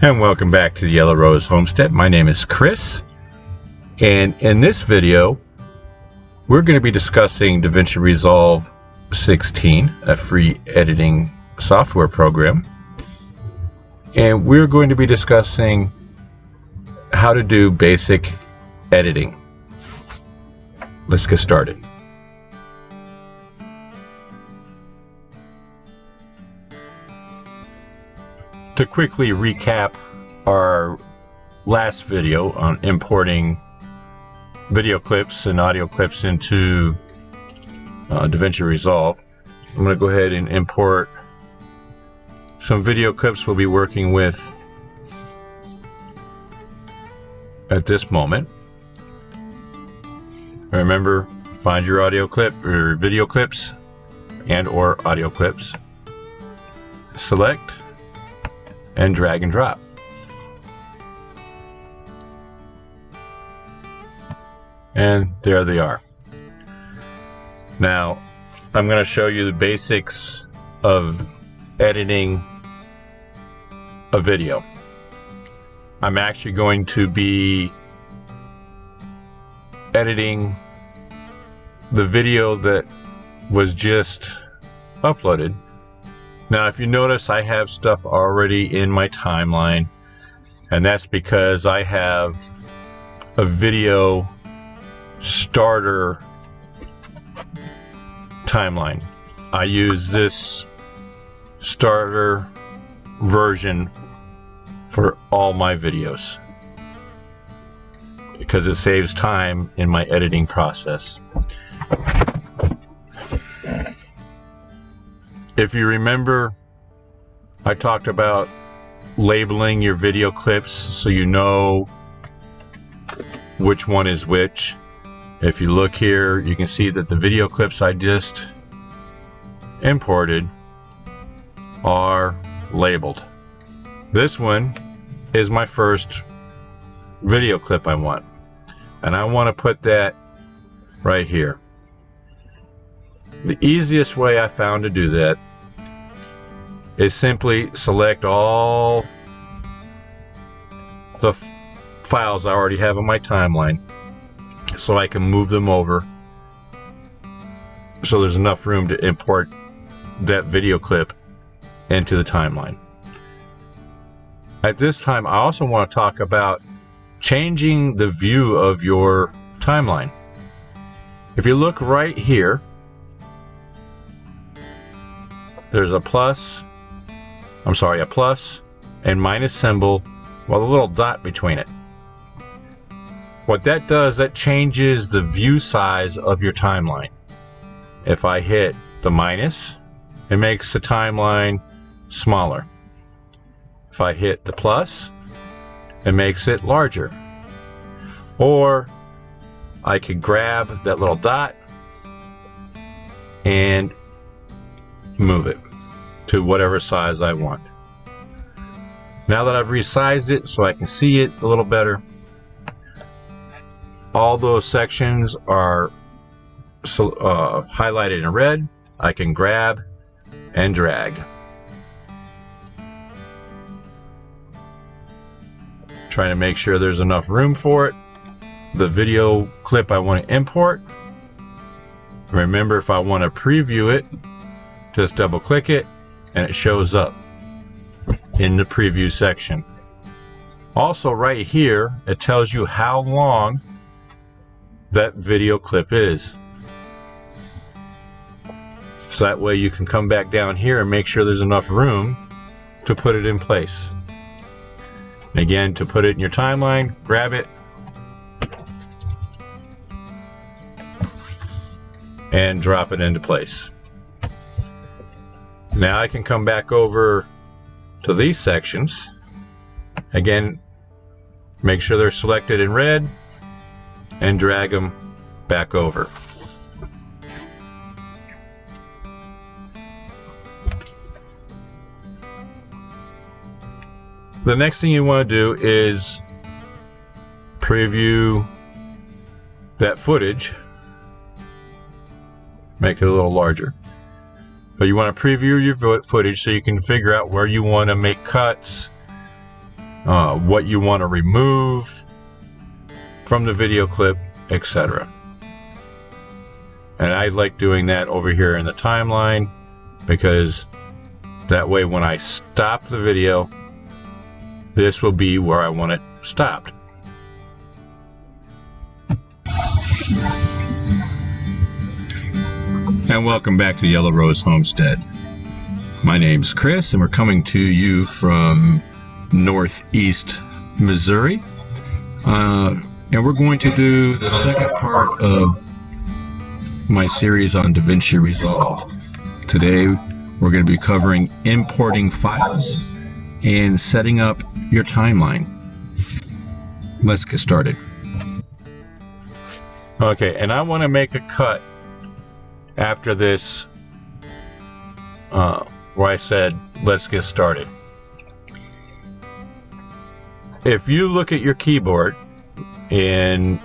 And welcome back to the Yellow Rose Homestead. My name is Chris, and in this video we're going to be discussing Davinci Resolve 16, a free editing software program, and we're going to be discussing how to do basic editing. Let's get started. To quickly recap our last video on importing video clips and audio clips into Davinci Resolve, I'm going to go ahead and import some video clips we'll be working with at this moment. Remember, find your audio clip or video clips and or audio clips, select and drag and drop. And there they are. Now I'm going to show you the basics of editing a video. I'm actually going to be editing the video that was just uploaded. Now, if you notice, I have stuff already in my timeline, and that's because I have a video starter timeline. I use this starter version for all my videos because it saves time in my editing process. If you remember, I talked about labeling your video clips so you know which one is which. If you look here, you can see that the video clips I just imported are labeled. This one is my first video clip I want, and I want to put that right here. The easiest way I found to do that is simply select all the files I already have on my timeline so I can move them over so there's enough room to import that video clip into the timeline. At this time, I also want to talk about changing the view of your timeline. If you look right here, there's a plus and minus symbol with a little dot between it. What that does, that changes the view size of your timeline. If I hit the minus, it makes the timeline smaller. If I hit the plus, it makes it larger. Or I could grab that little dot and move it to whatever size I want. Now that I've resized it so I can see it a little better, all those sections are highlighted in red. I can grab and drag. Trying to make sure there's enough room for it. The video clip I want to import. Remember, if I want to preview it, just double click it and it shows up in the preview section. Also right here, it tells you how long that video clip is. So that way you can come back down here and make sure there's enough room to put it in place. Again, to put it in your timeline, grab it and drop it into place. Now I can come back over to these sections. Again, make sure they're selected in red and drag them back over. The next thing you want to do is preview that footage. Make it a little larger. But you want to preview your footage so you can figure out where you want to make cuts what you want to remove from the video clip, etc. And I like doing that over here in the timeline, because that way when I stop the video, this will be where I want it stopped. And welcome back to Yellow Rose Homestead. My name's Chris, and we're coming to you from Northeast Missouri. And we're going to do the second part of my series on Davinci Resolve. Today, we're going to be covering importing files and setting up your timeline. Let's get started. Okay, and I want to make a cut after this where I said let's get started. If you look at your keyboard, in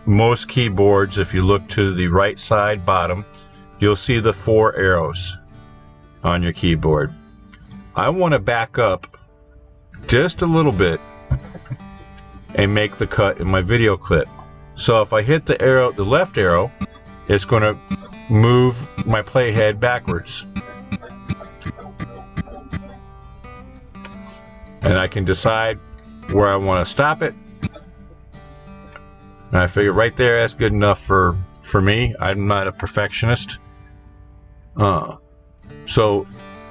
most keyboards, if you look to the right side bottom, you'll see the 4 arrows on your keyboard. I want to back up just a little bit and make the cut in my video clip. So if I hit the arrow, the left arrow, it's going to move my playhead backwards. And I can decide where I want to stop it. And I figure right there, that's good enough for me. I'm not a perfectionist. So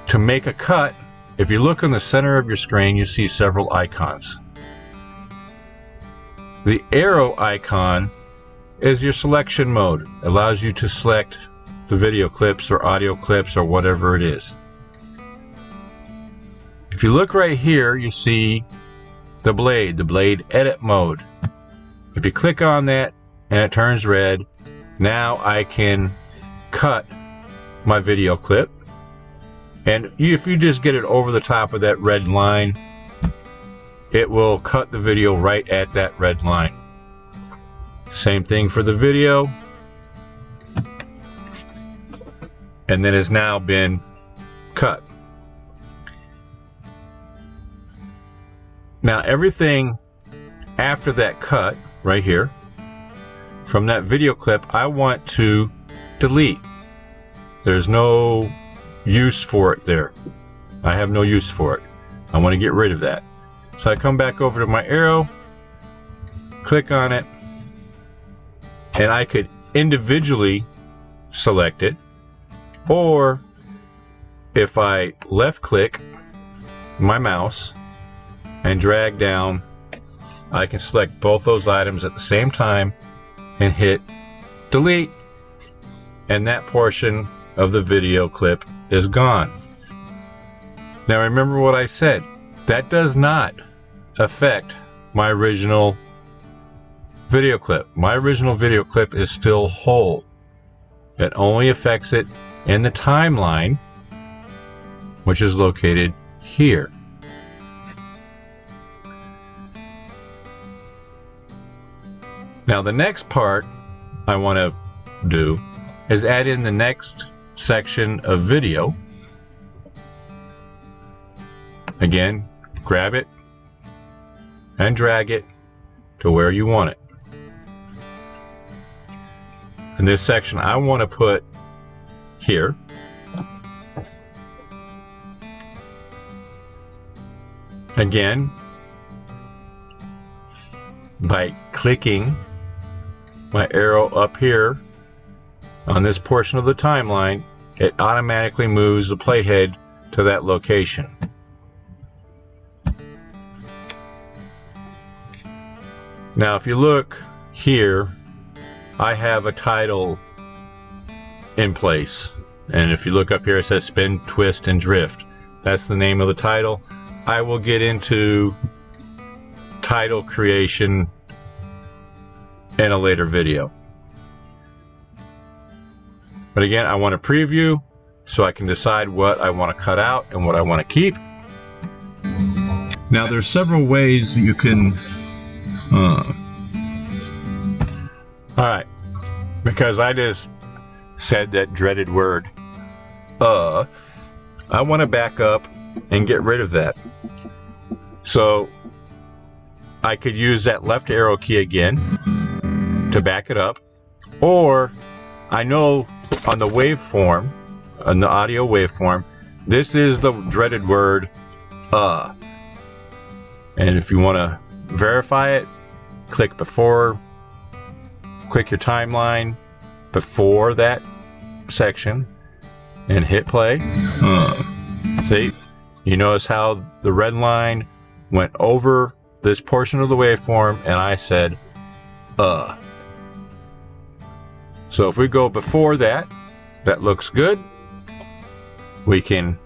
to make a cut, if you look in the center of your screen, you see several icons. The arrow icon is your selection mode. It allows you to select the video clips or audio clips or whatever it is. If you look right here, you see the blade edit mode. If you click on that and it turns red, now I can cut my video clip. And if you just get it over the top of that red line, it will cut the video right at that red line. Same thing for the video. And then it's now been cut. Now everything after that cut right here from that video clip, I want to delete. There's no use for it there. I have no use for it. I want to get rid of that. So I come back over to my arrow, click on it, and I could individually select it, or if I left click my mouse and drag down, I can select both those items at the same time and hit delete, and that portion of the video clip is gone. Now remember what I said, that does not affect my original video clip. My original video clip is still whole. It only affects it in the timeline, which is located here. Now the next part I want to do is add in the next section of video. Again, grab it and drag it to where you want it. In this section I want to put here. Again, by clicking my arrow up here on this portion of the timeline, it automatically moves the playhead to that location. Now if you look here, I have a title in place, and if you look up here it says spin, twist, and drift. That's the name of the title. I will get into title creation in a later video. But again, I want to preview so I can decide what I want to cut out and what I want to keep. Now there's several ways that you can alright, because I just said that dreaded word I want to back up and get rid of that. So I could use that left arrow key again to back it up, or I know on the waveform, on the audio waveform, this is the dreaded word and if you want to verify it, click your timeline before that section and hit play. See, you notice how the red line went over this portion of the waveform and I said So if we go before that, that looks good. We can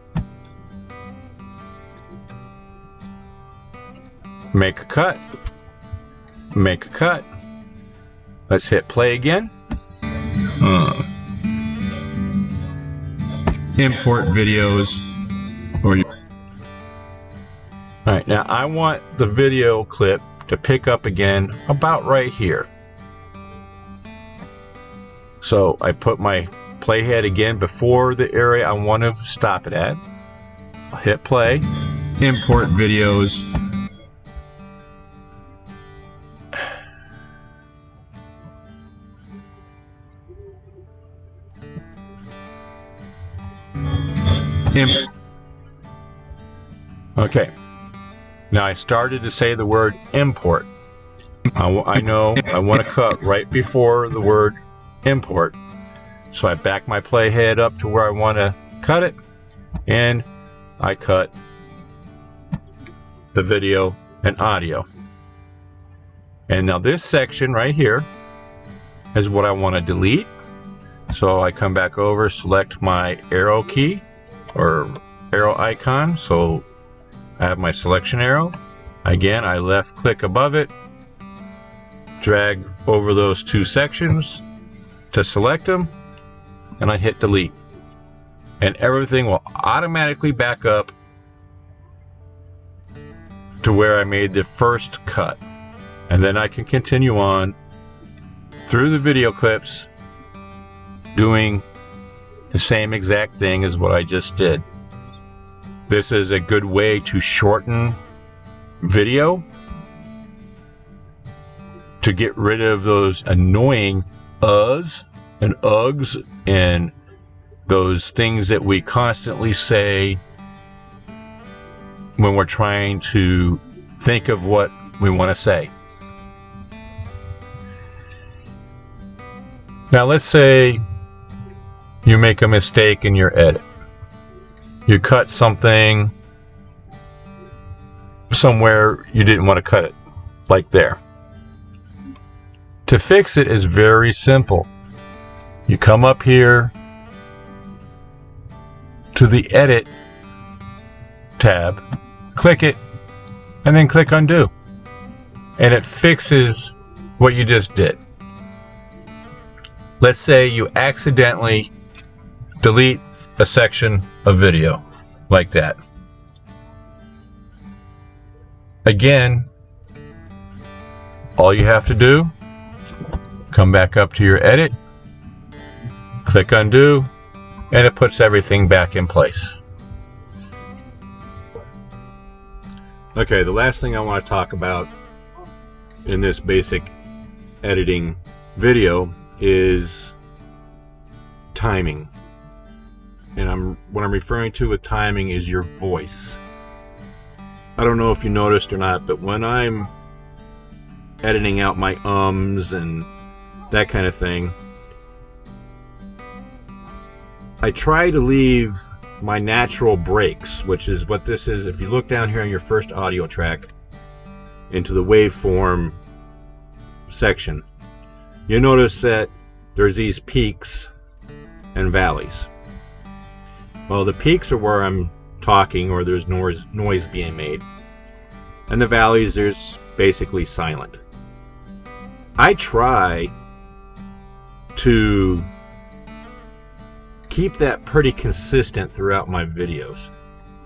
make a cut. Let's hit play again. Import videos. Alright, now I want the video clip to pick up again about right here. So I put my playhead again before the area I want to stop it at. I'll hit play. Import videos. Okay, now I started to say the word import. I know I want to cut right before the word import, so I back my playhead up to where I want to cut it, and I cut the video and audio. And now this section right here is what I want to delete, so I come back over, select my arrow key or arrow icon, so I have my selection arrow. Again, I left click above it, drag over those two sections to select them, and I hit delete. And everything will automatically back up to where I made the first cut. And then I can continue on through the video clips doing the same exact thing as what I just did. This is a good way to shorten video, to get rid of those annoying uhs and ugs and those things that we constantly say when we're trying to think of what we want to say. Now let's say you make a mistake in your edit. You cut something somewhere you didn't want to cut it, like there. To fix it is very simple. You come up here to the Edit tab, click it, and then click Undo. And it fixes what you just did. Let's say you accidentally delete a section of video like that. Again, all you have to do, come back up to your edit, click undo, and it puts everything back in place. Okay, the last thing I want to talk about in this basic editing video is timing. And what I'm referring to with timing is your voice. I don't know if you noticed or not, but when I'm editing out my ums and that kind of thing, I try to leave my natural breaks, which is what this is. If you look down here on your first audio track into the waveform section, you'll notice that there's these peaks and valleys. Well, the peaks are where I'm talking or there's noise being made, and the valleys, there's basically silent. I try to keep that pretty consistent throughout my videos.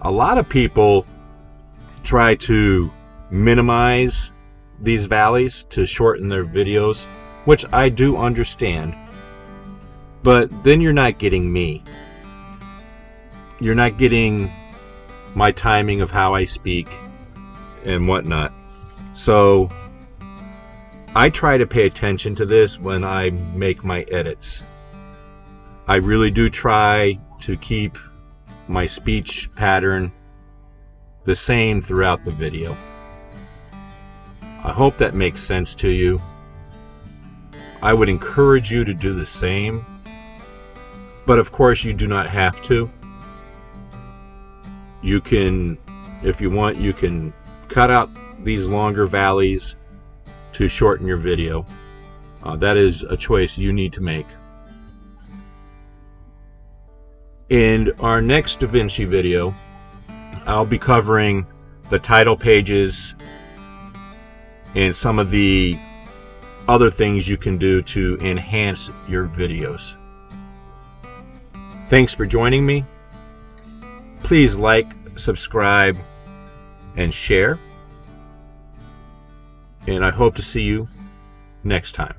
A lot of people try to minimize these valleys to shorten their videos, which I do understand, but then you're not getting me. You're not getting my timing of how I speak and whatnot. So I try to pay attention to this when I make my edits. I really do try to keep my speech pattern the same throughout the video. I hope that makes sense to you. I would encourage you to do the same, but of course you do not have to. You can, if you want, you can cut out these longer valleys to shorten your video. That is a choice you need to make. In our next Davinci video, I'll be covering the title pages and some of the other things you can do to enhance your videos. Thanks for joining me. Please like, subscribe, and share. And I hope to see you next time.